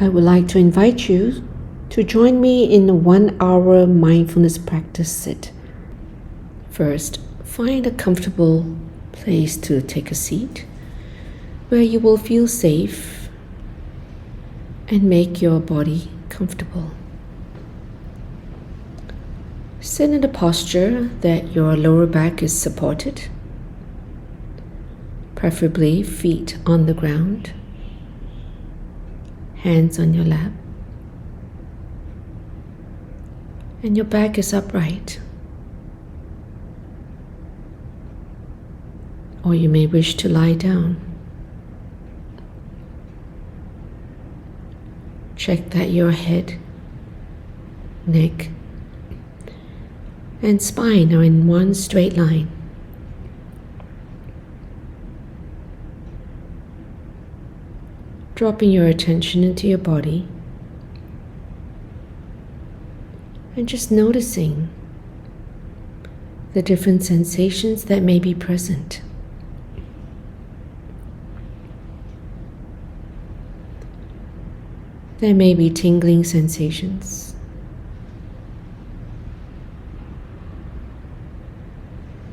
I would like to invite you to join me in a 1-hour mindfulness practice sit. First, find a comfortable place to take a seat where you will feel safe and make your body comfortable. Sit in a posture that your lower back is supported, preferably feet on the ground, hands on your lap, and your back is upright. Or you may wish to lie down. Check that your head, neck, and spine are in one straight line. Dropping your attention into your body and just noticing the different sensations that may be present. There may be tingling sensations,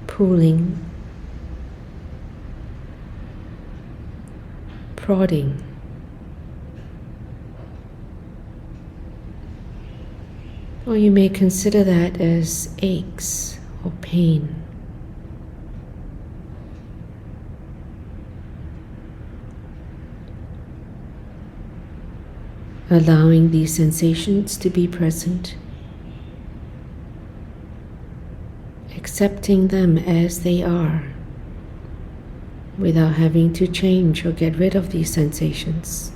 pulling, prodding, or you may consider that as aches or pain. Allowing these sensations to be present, accepting them as they are, without having to change or get rid of these sensations,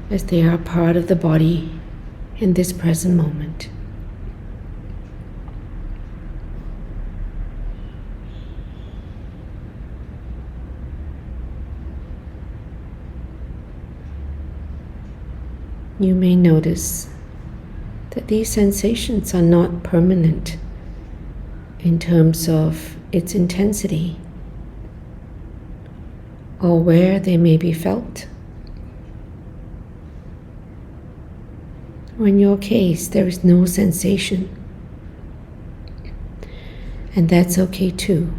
as they are part of the body in this present moment. You may notice that these sensations are not permanent in terms of its intensity or where they may be felt. Or in your case, there is no sensation, and that's okay too.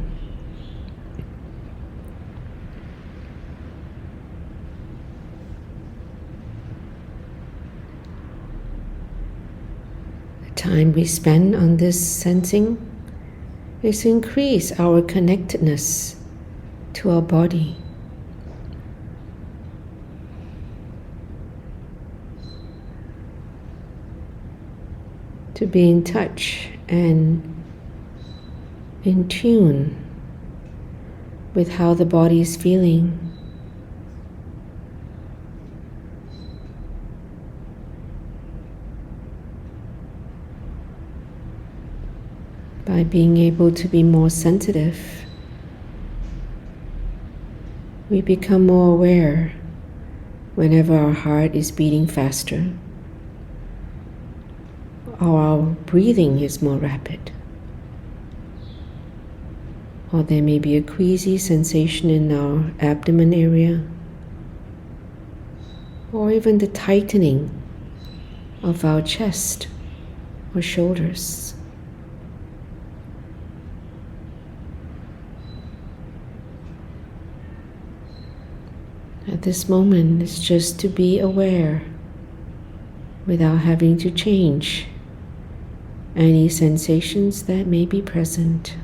Time we spend on this sensing is to increase our connectedness to our body. To be in touch and in tune with how the body is feeling. By being able to be more sensitive, we become more aware whenever our heart is beating faster or our breathing is more rapid, or there may be a queasy sensation in our abdomen area, or even the tightening of our chest or shoulders. At this moment, it's just to be aware without having to change any sensations that may be present.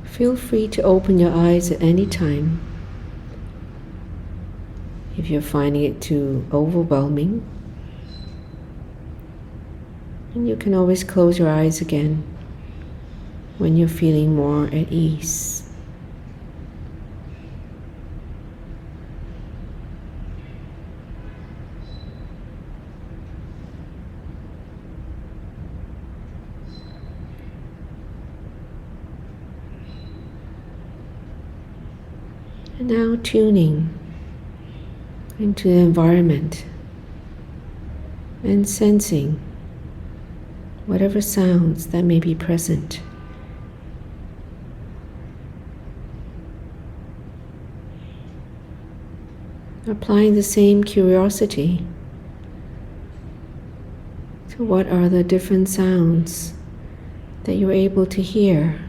Feel free to open your eyes at any time if you're finding it too overwhelming. And you can always close your eyes again when you're feeling more at ease. And now tuning into the environment and sensing whatever sounds that may be present. Applying the same curiosity to what are the different sounds that you're able to hear.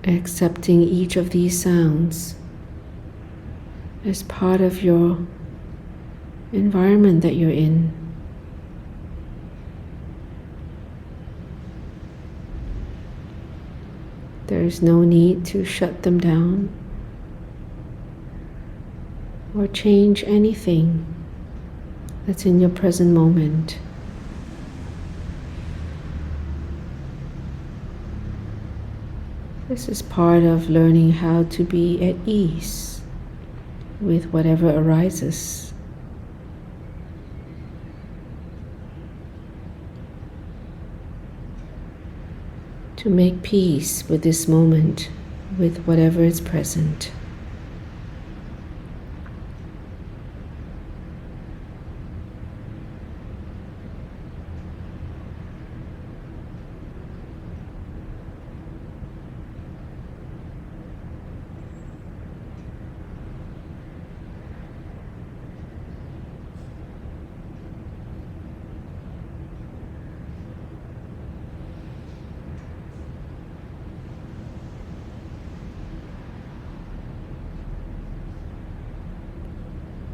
Accepting each of these sounds as part of your environment that you're in. There is no need to shut them down or change anything that's in your present moment. This is part of learning how to be at ease with whatever arises. To make peace with this moment, with whatever is present.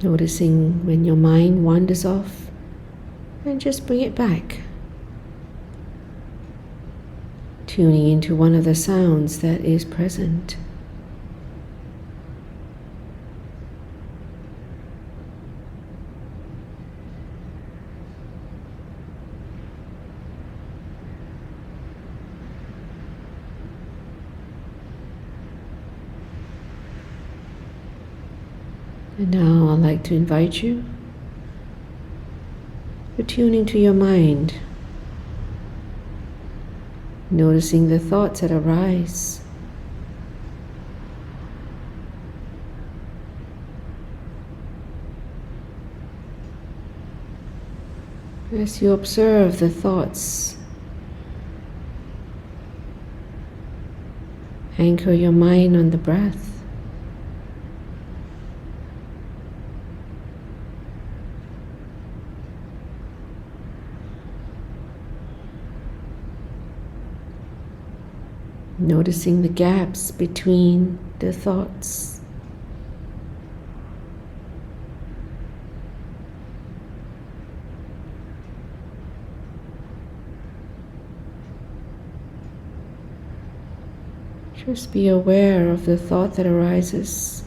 Noticing when your mind wanders off, and just bring it back. Tuning into one of the sounds that is present. And now I'd like to invite you to tune into your mind, noticing the thoughts that arise. As you observe the thoughts, anchor your mind on the breath. Noticing the gaps between the thoughts. Just be aware of the thought that arises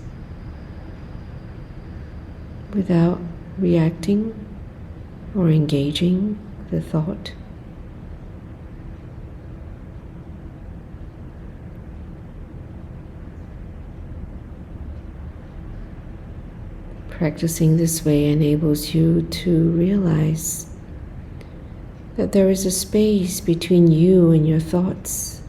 without reacting or engaging the thought. Practicing this way enables you to realize that there is a space between you and your thoughts.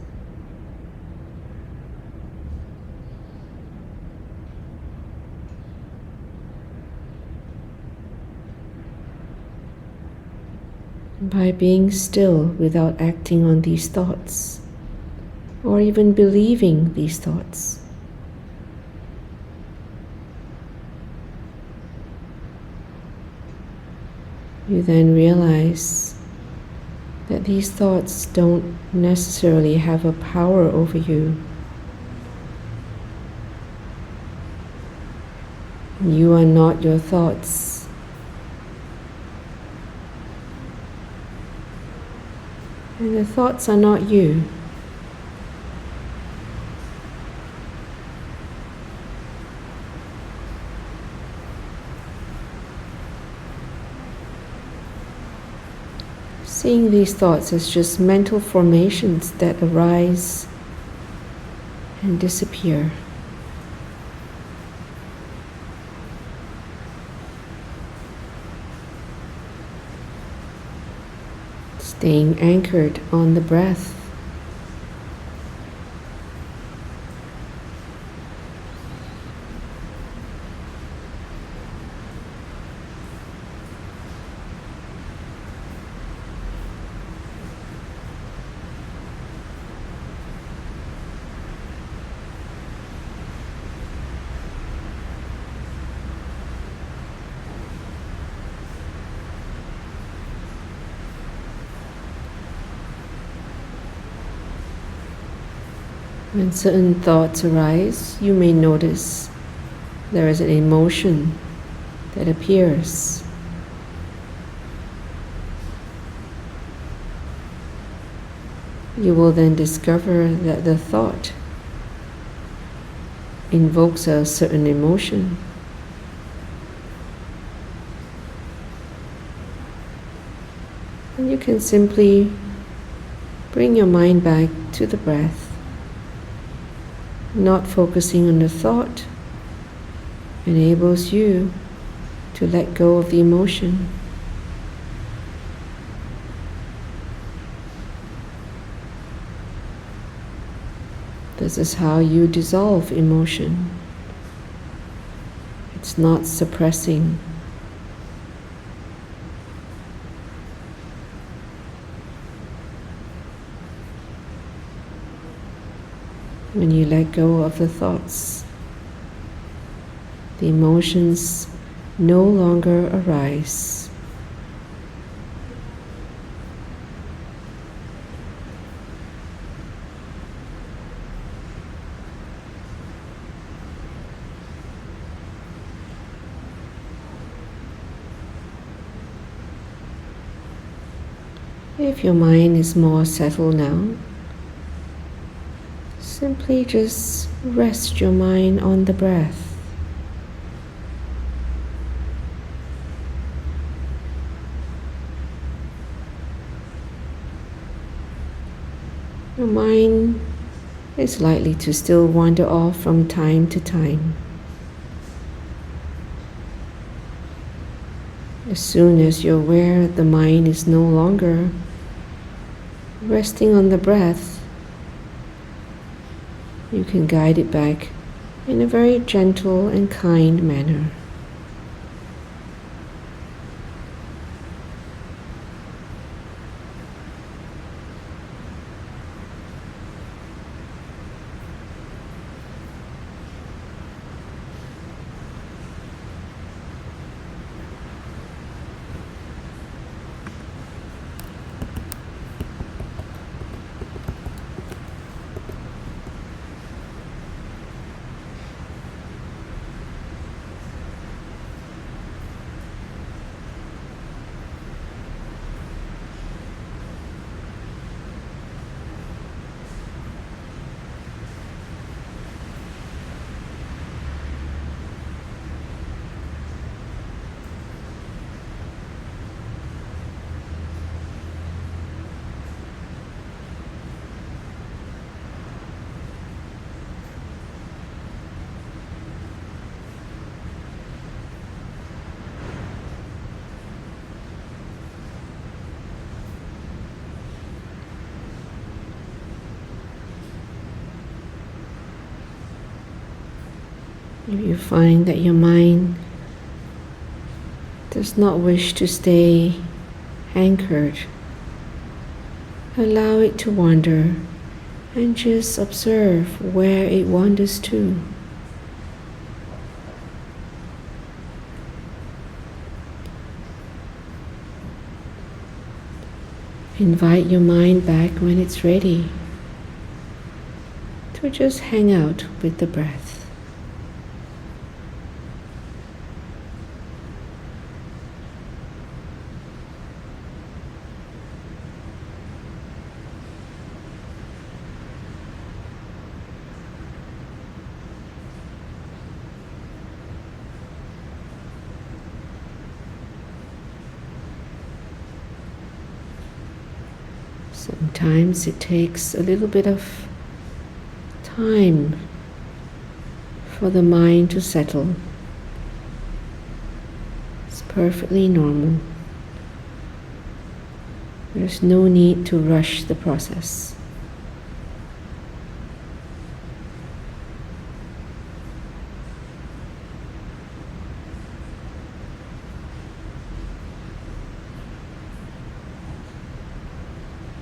By being still without acting on these thoughts, or even believing these thoughts, you then realize that these thoughts don't necessarily have a power over you. You are not your thoughts. And the thoughts are not you. Seeing these thoughts as just mental formations that arise and disappear. staying anchored on the breath. When certain thoughts arise, you may notice there is an emotion that appears. You will then discover that the thought invokes a certain emotion. And you can simply bring your mind back to the breath. Not focusing on the thought enables you to let go of the emotion. This is how you dissolve emotion. It's not suppressing. When you let go of the thoughts, the emotions no longer arise. If your mind is more settled now, simply just rest your mind on the breath. Your mind is likely to still wander off from time to time. As soon as you're aware the mind is no longer resting on the breath, you can guide it back in a very gentle and kind manner. If you find that your mind does not wish to stay anchored, allow it to wander and just observe where it wanders to. Invite your mind back when it's ready to just hang out with the breath. Sometimes it takes a little bit of time for the mind to settle. It's perfectly normal. There's no need to rush the process.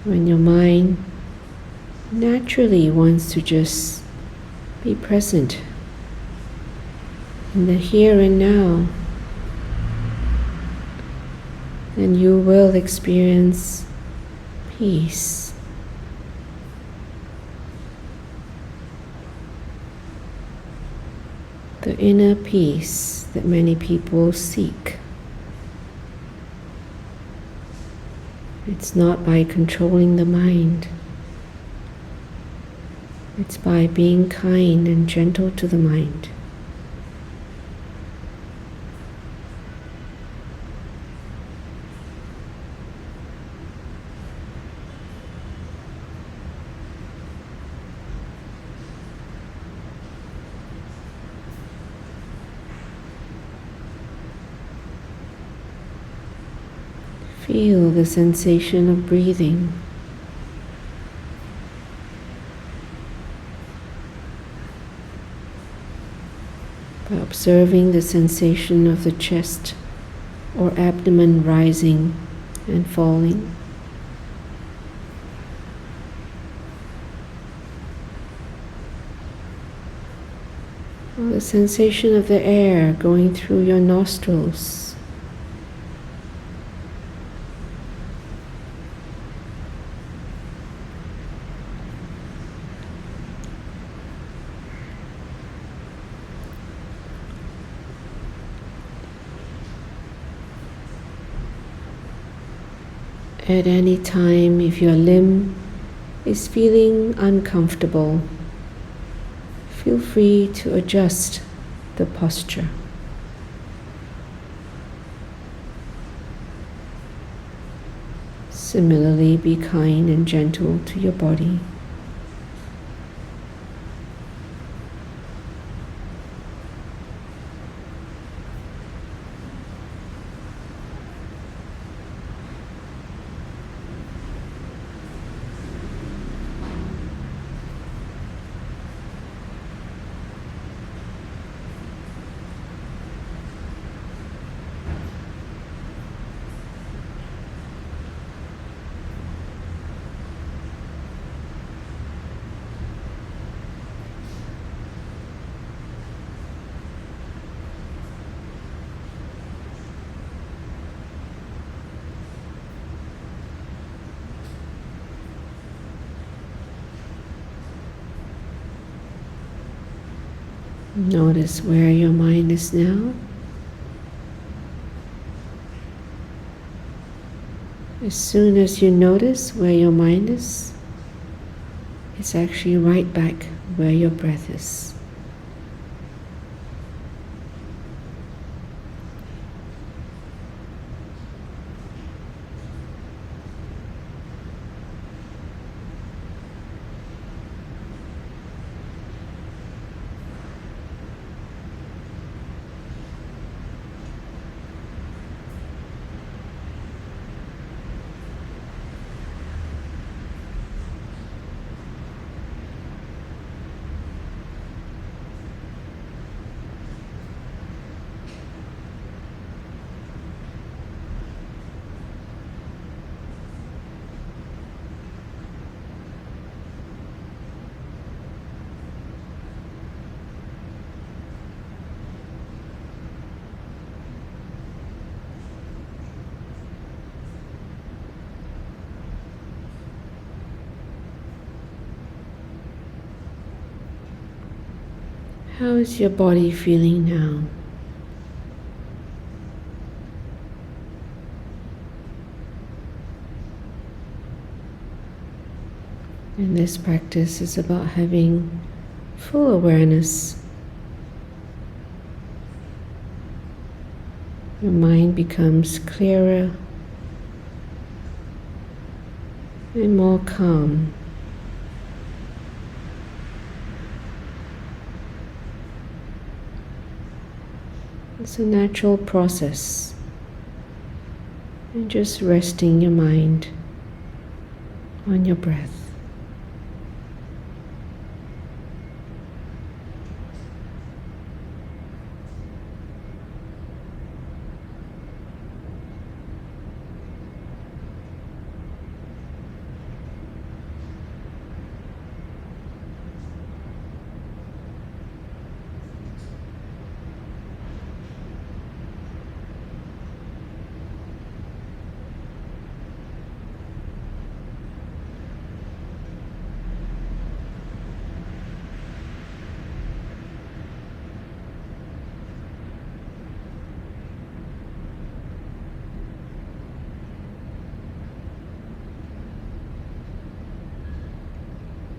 When your mind naturally wants to just be present in the here and now, then you will experience peace. The inner peace that many people seek. It's not by controlling the mind. It's by being kind and gentle to the mind. Feel the sensation of breathing. By observing the sensation of the chest or abdomen rising and falling. Or the sensation of the air going through your nostrils. At any time, if your limb is feeling uncomfortable, feel free to adjust the posture. Similarly, be kind and gentle to your body. Notice where your mind is now. As soon as you notice where your mind is, it's actually right back where your breath is. How is your body feeling now? And this practice is about having full awareness. Your mind becomes clearer and more calm. It's a natural process, and just resting your mind on your breath.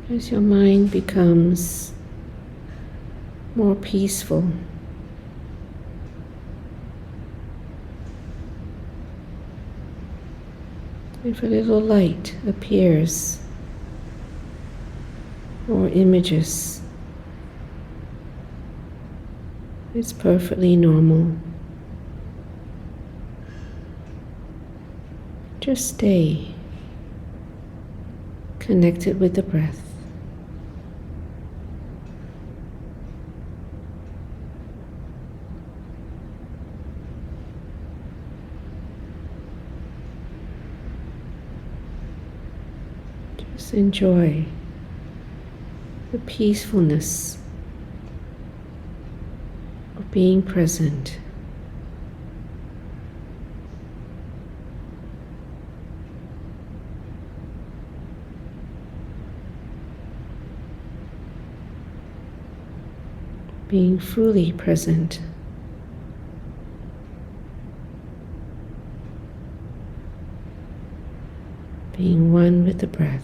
As your mind becomes more peaceful, if a little light appears or images, it's perfectly normal. Just stay connected with the breath. Just enjoy the peacefulness of being present. Being fully present. Being one with the breath.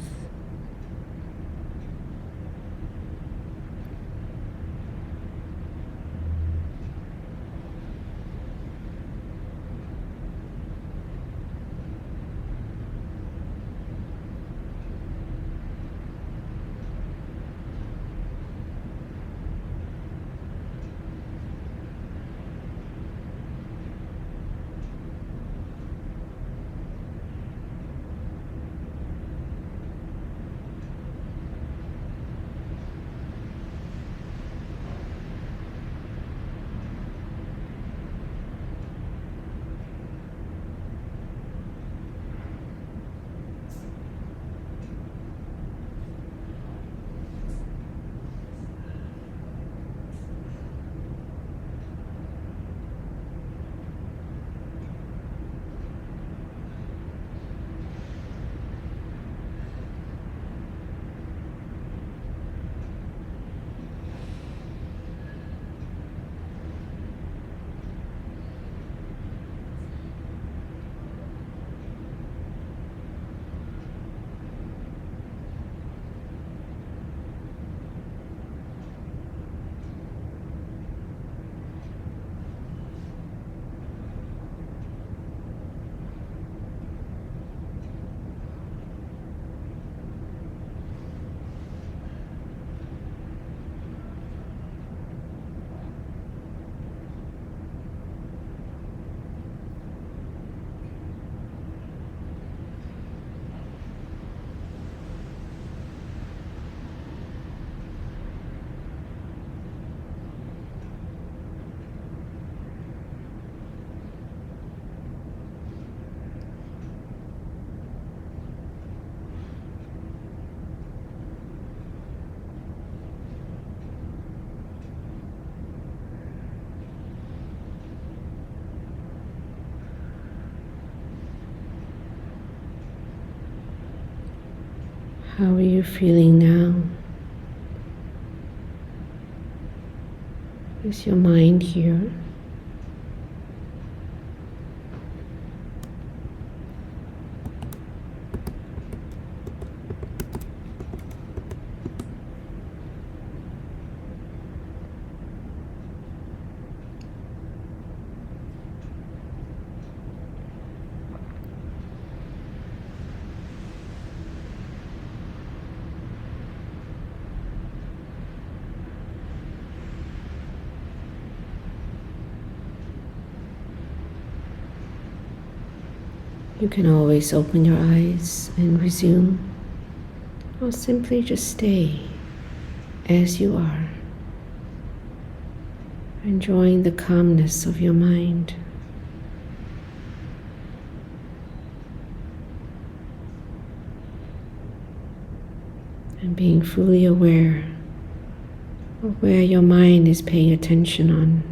How are you feeling now? Is your mind here? You can always open your eyes and resume. or simply just stay as you are, enjoying the calmness of your mind. And being fully aware of where your mind is paying attention on.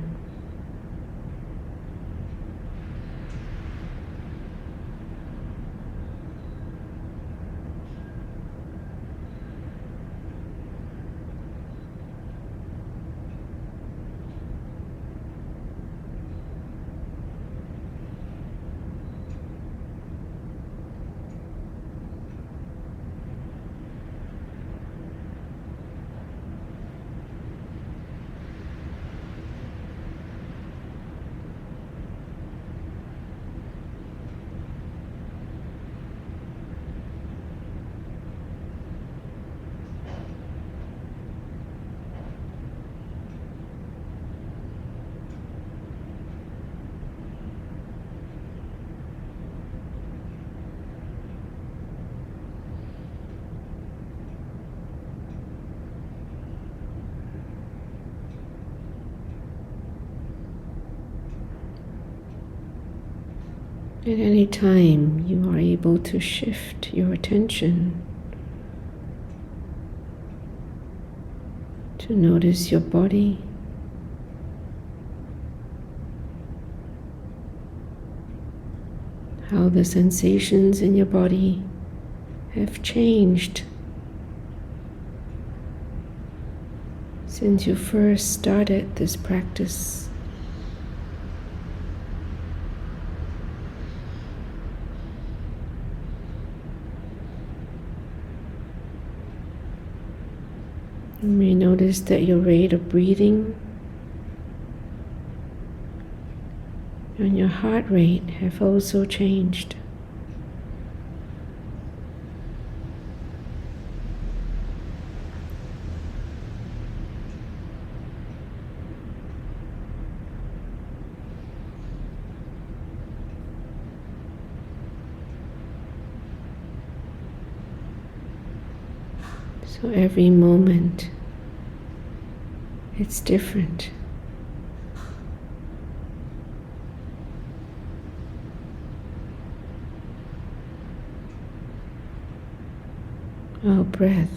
At any time, you are able to shift your attention to notice your body, how the sensations in your body have changed since you first started this practice. You may notice that your rate of breathing and your heart rate have also changed. So every moment, it's different. Our breath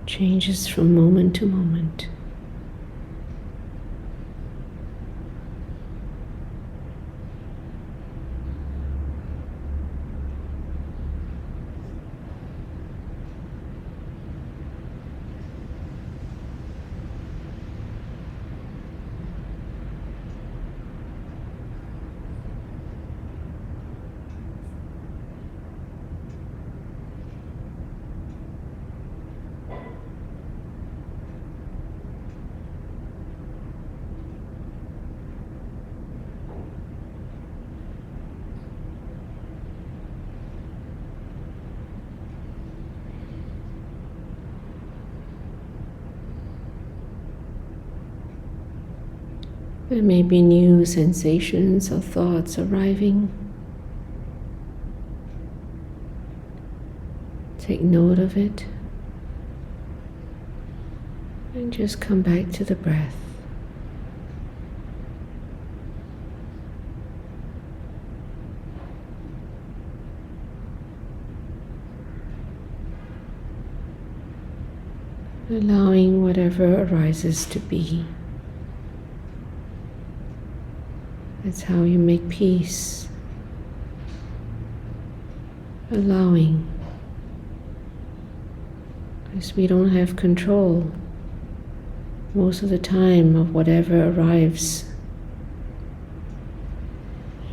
changes from moment to moment. There may be new sensations or thoughts arriving. Take note of it and just come back to the breath. Allowing whatever arises to be. That's how you make peace. Allowing. Because we don't have control most of the time of whatever arrives,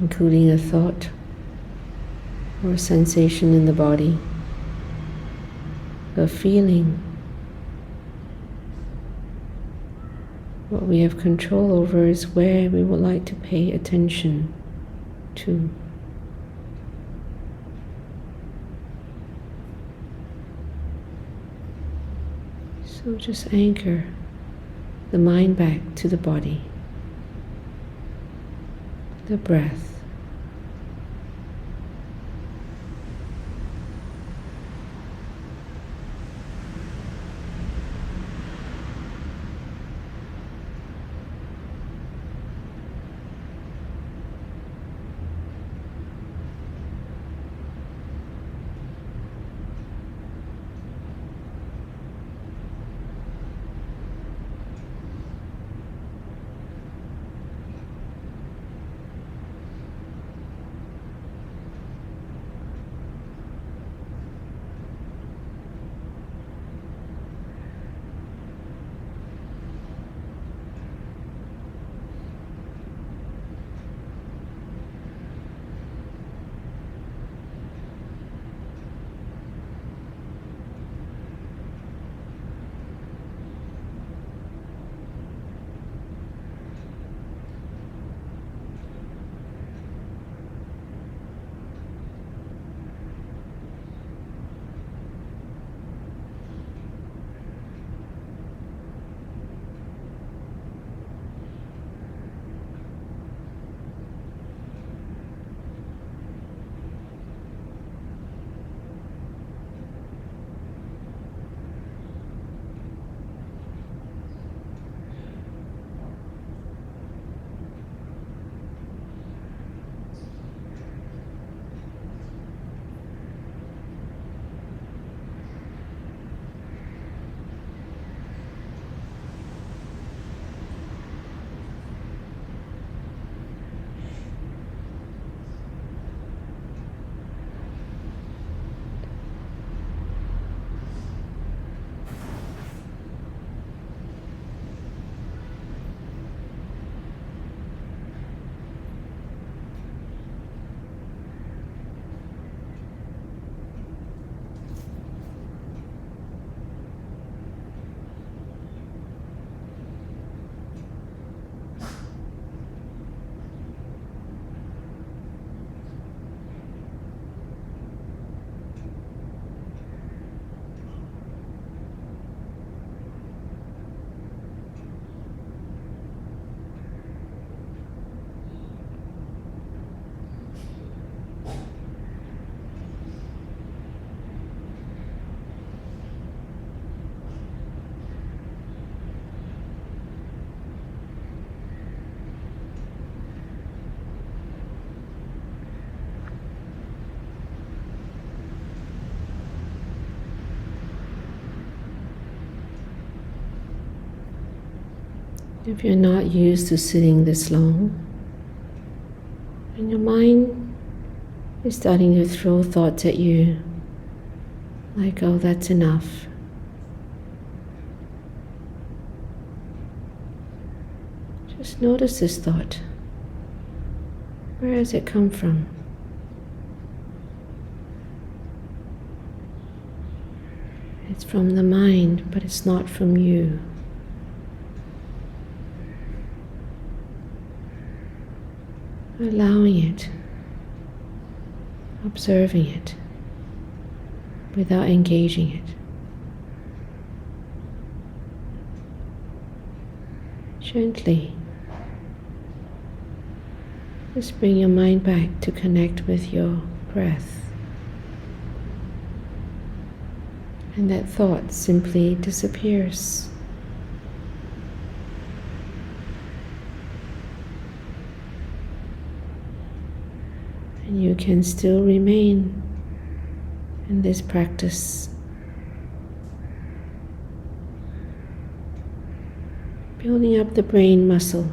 including a thought or a sensation in the body, a feeling. What we have control over is where we would like to pay attention to. So just anchor the mind back to the body, the breath. If you're not used to sitting this long, and your mind is starting to throw thoughts at you, like, oh, that's enough. Just notice this thought. Where has it come from? It's from the mind, but it's not from you. Allowing it, observing it, without engaging it. Gently, just bring your mind back to connect with your breath. And that thought simply disappears. And you can still remain in this practice, building up the brain muscle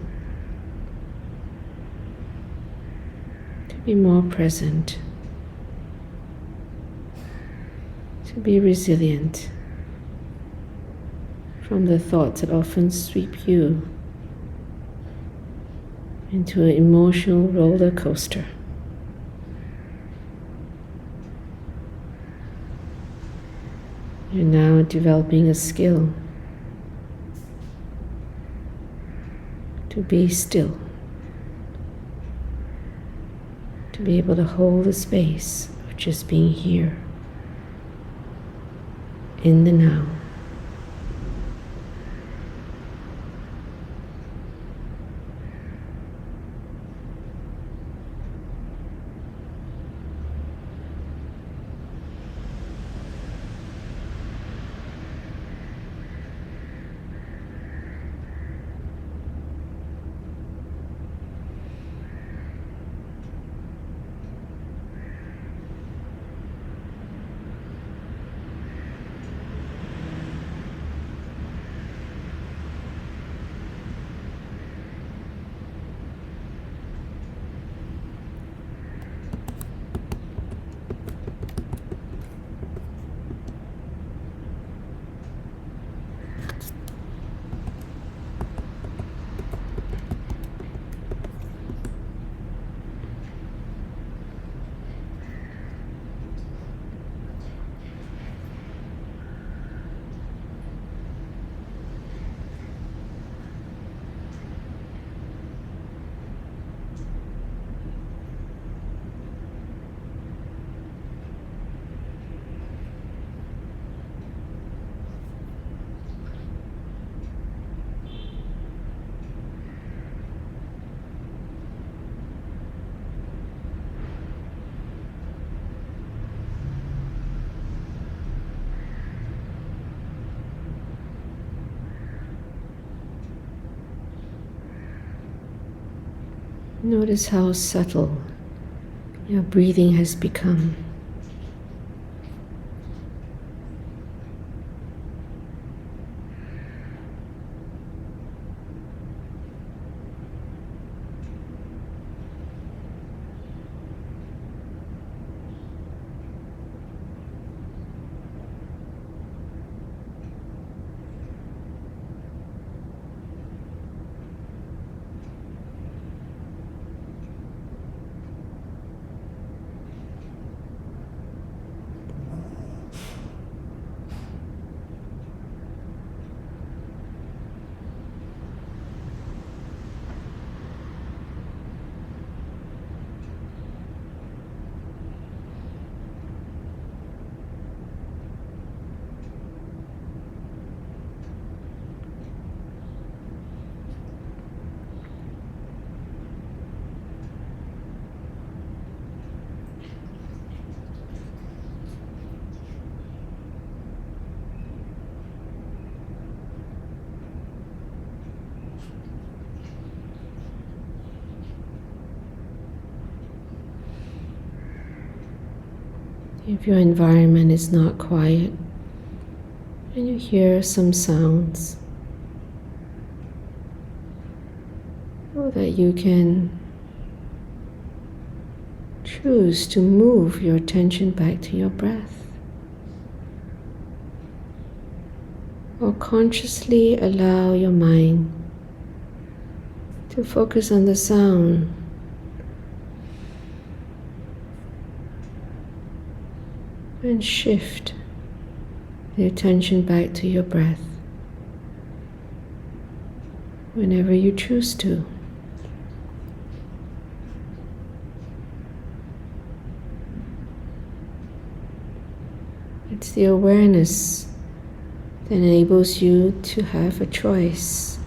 to be more present, to be resilient from the thoughts that often sweep you into an emotional roller coaster. You're now developing a skill to be still, to be able to hold the space of just being here, in the now. Notice how subtle your breathing has become. If your environment is not quiet and you hear some sounds, that you can choose to move your attention back to your breath, or consciously allow your mind to focus on the sound and shift the attention back to your breath whenever you choose to. It's the awareness that enables you to have a choice.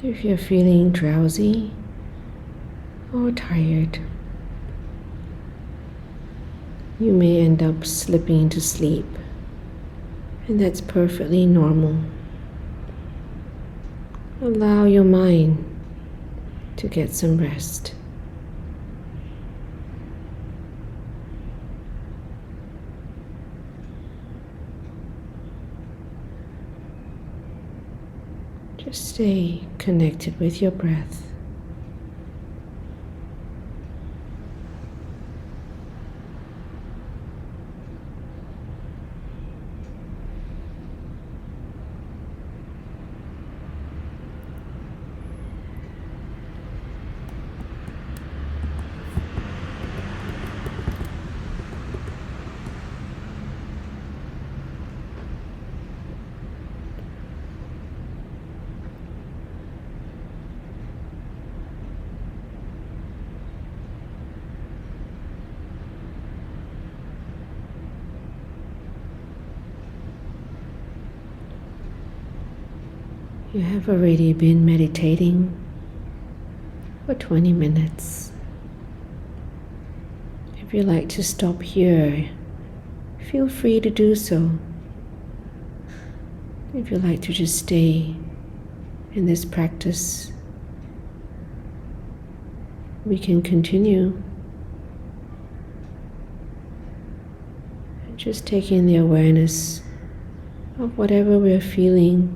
If you're feeling drowsy or tired, you may end up slipping into sleep, and that's perfectly normal. Allow your mind to get some rest. Just stay connected with your breath. You have already been meditating for 20 minutes. If you'd like to stop here, feel free to do so. If you like to just stay in this practice, we can continue. Just taking the awareness of whatever we're feeling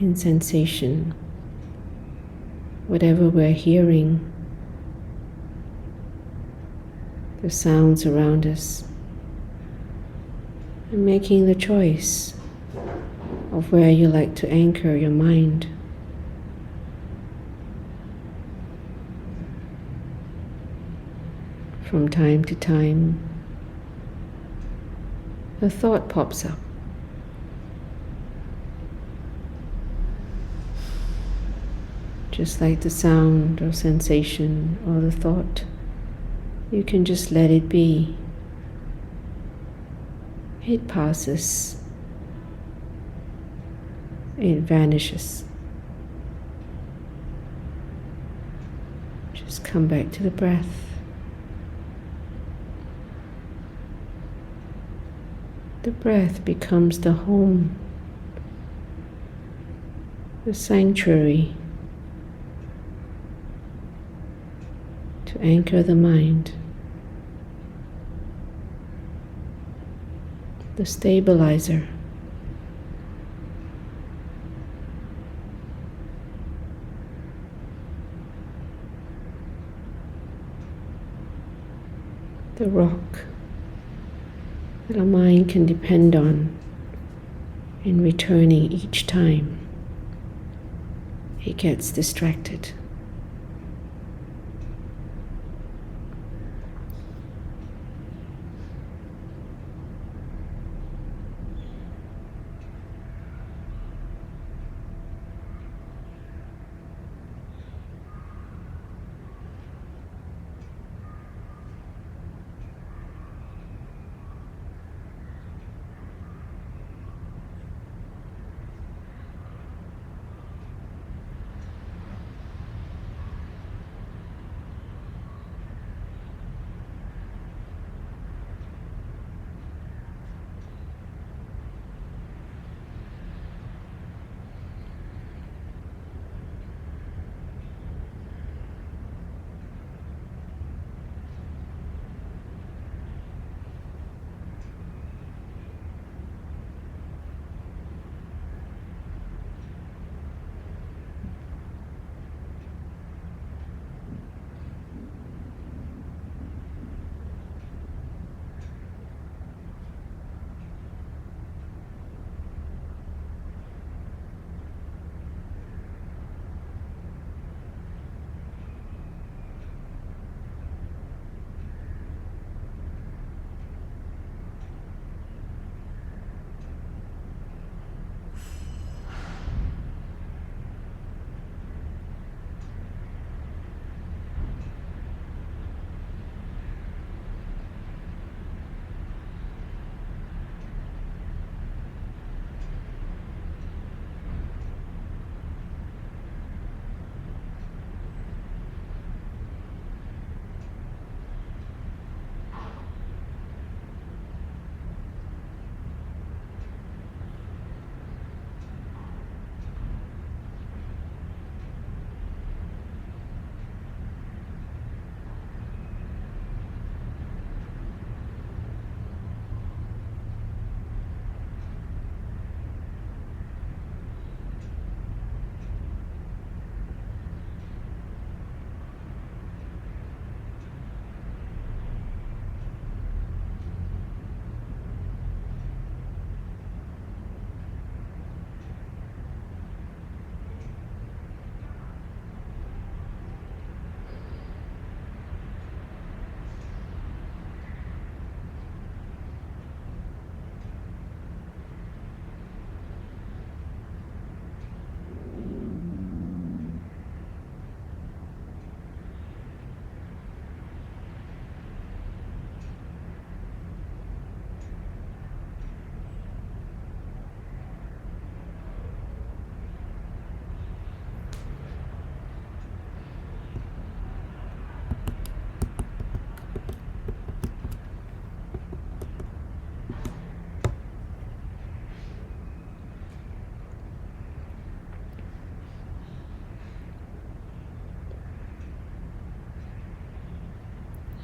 in sensation, whatever we're hearing, the sounds around us, and making the choice of where you like to anchor your mind. From time to time, a thought pops up. Just like the sound or sensation or the thought, you can just let it be. It passes. It vanishes. Just come back to the breath. The breath becomes the home, the sanctuary to anchor the mind, the stabilizer. The rock that our mind can depend on in returning each time it gets distracted.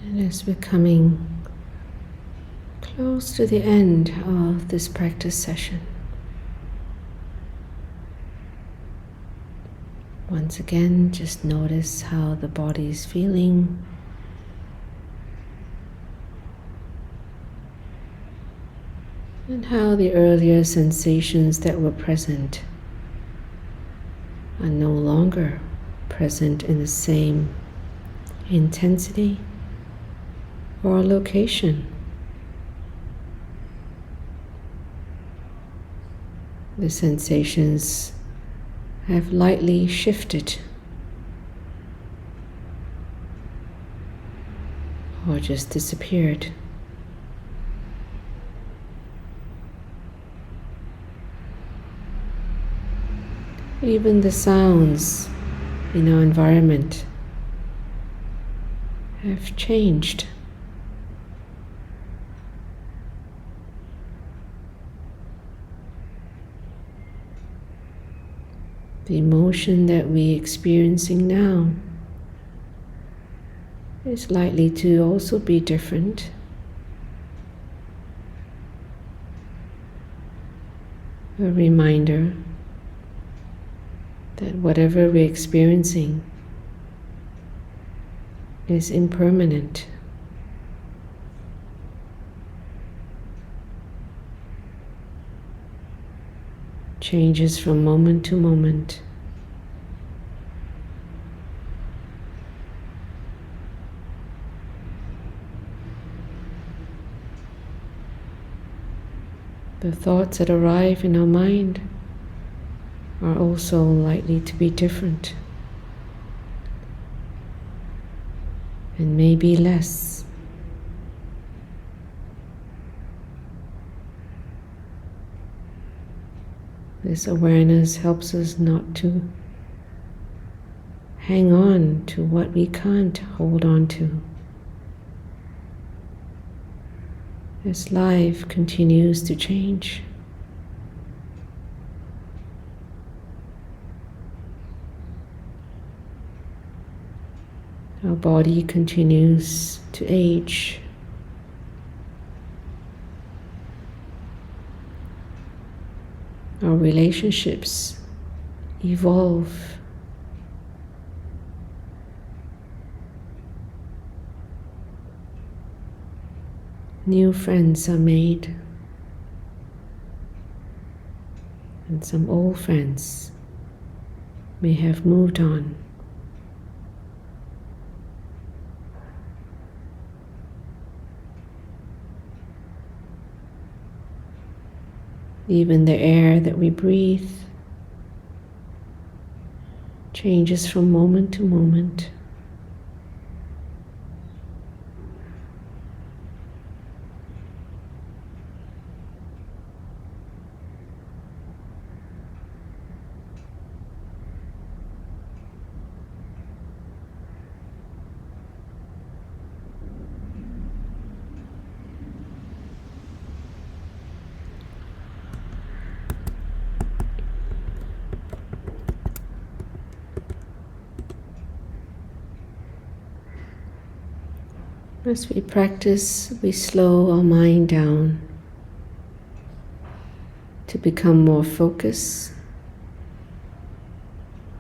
And as we're coming close to the end of this practice session, once again, just notice how the body is feeling. And how the earlier sensations that were present are no longer present in the same intensity or location. The sensations have lightly shifted or just disappeared. Even the sounds in our environment have changed. The emotion that we're experiencing now is likely to also be different. A reminder that whatever we're experiencing is impermanent. Changes from moment to moment. The thoughts that arrive in our mind are also likely to be different and maybe less. This awareness helps us not to hang on to what we can't hold on to. As life continues to change, our body continues to age. Our relationships evolve. New friends are made, and some old friends may have moved on. Even the air that we breathe changes from moment to moment. As we practice, we slow our mind down to become more focused,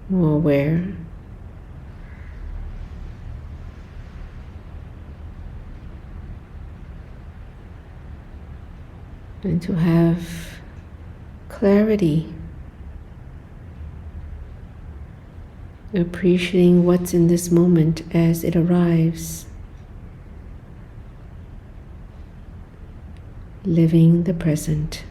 more aware. And to have clarity, appreciating what's in this moment as it arrives. Living the present.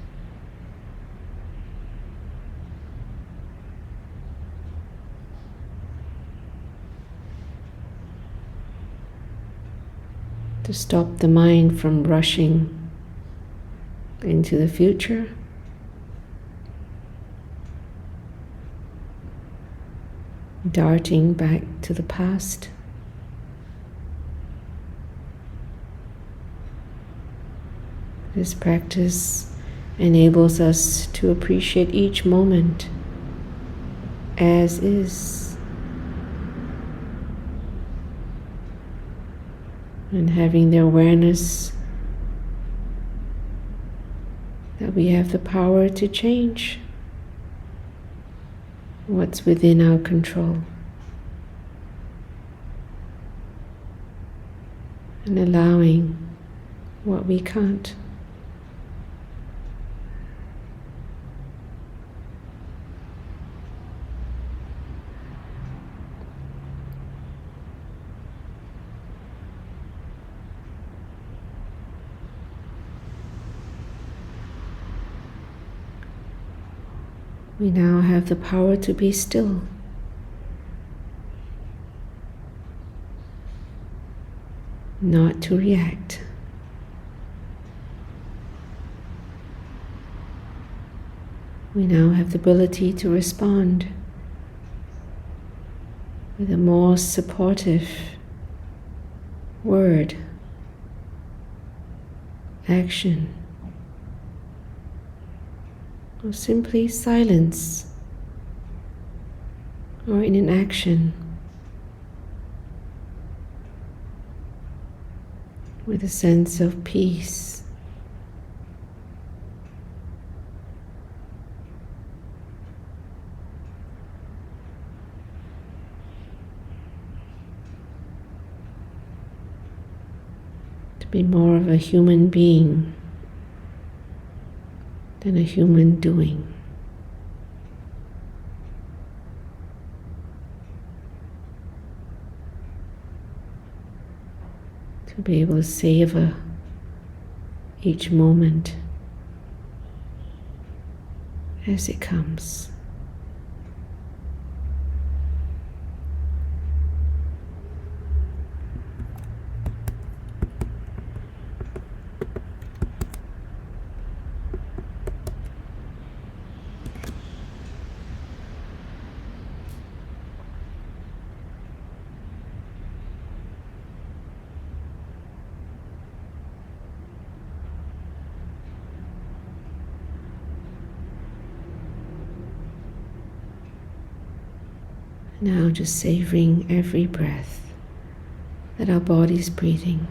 To stop the mind from rushing into the future, darting back to the past. This practice enables us to appreciate each moment as is. and having the awareness that we have the power to change what's within our control, and allowing what we can't. We now have the power to be still. Not to react. We now have the ability to respond with a more supportive word, action, or simply silence, or in an action with a sense of peace. To be more of a human being than a human doing. To be able to savor each moment as it comes. Now just savoring every breath that our body's breathing.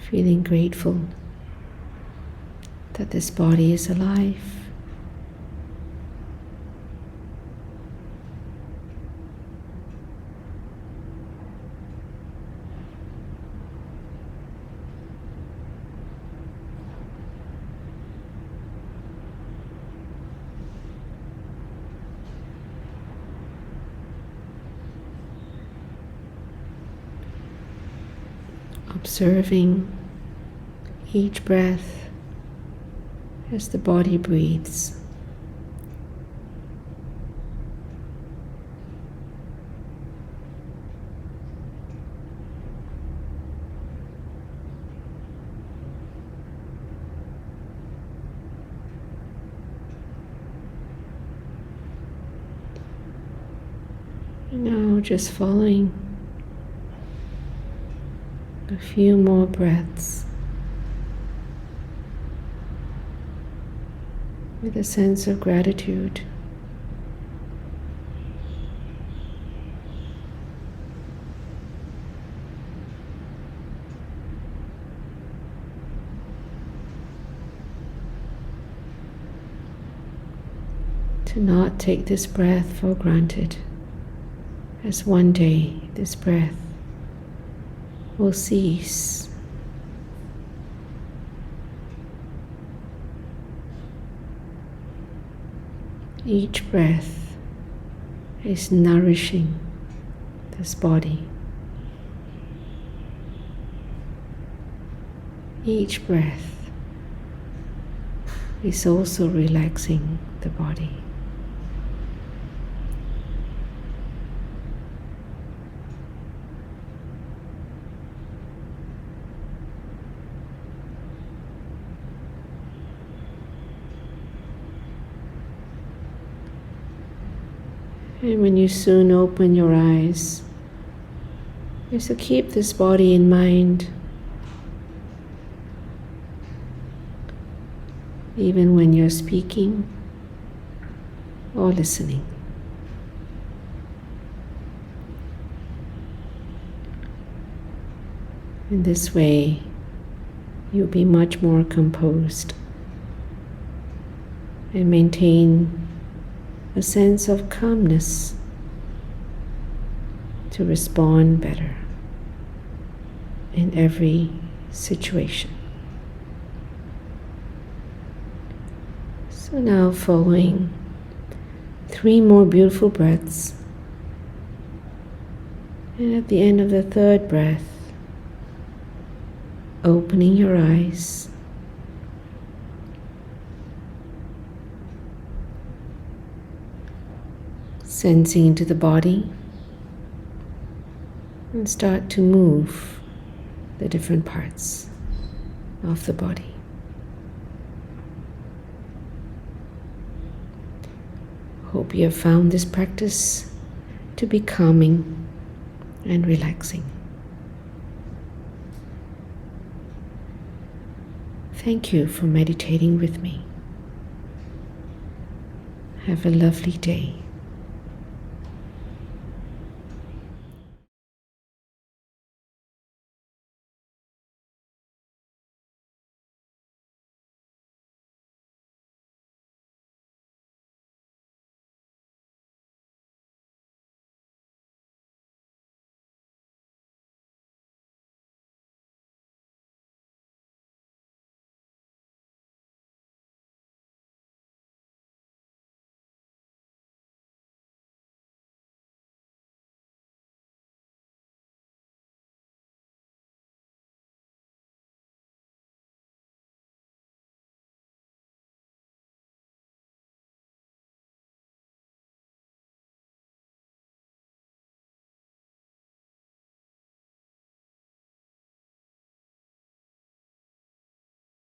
Feeling grateful that this body is alive. Observing each breath as the body breathes. And now just following a few more breaths with a sense of gratitude. To not take this breath for granted, as one day this breath will cease. Each breath is nourishing this body. Each breath is also relaxing the body. And when you soon open your eyes, is to keep this body in mind, even when you're speaking, or listening. In this way, you'll be much more composed and maintain a sense of calmness to respond better in every situation. So now, following 3 more beautiful breaths, and at the end of the 3rd breath, opening your eyes, sensing into the body, and start to move the different parts of the body. Hope you have found this practice to be calming and relaxing. Thank you for meditating with me. Have a lovely day.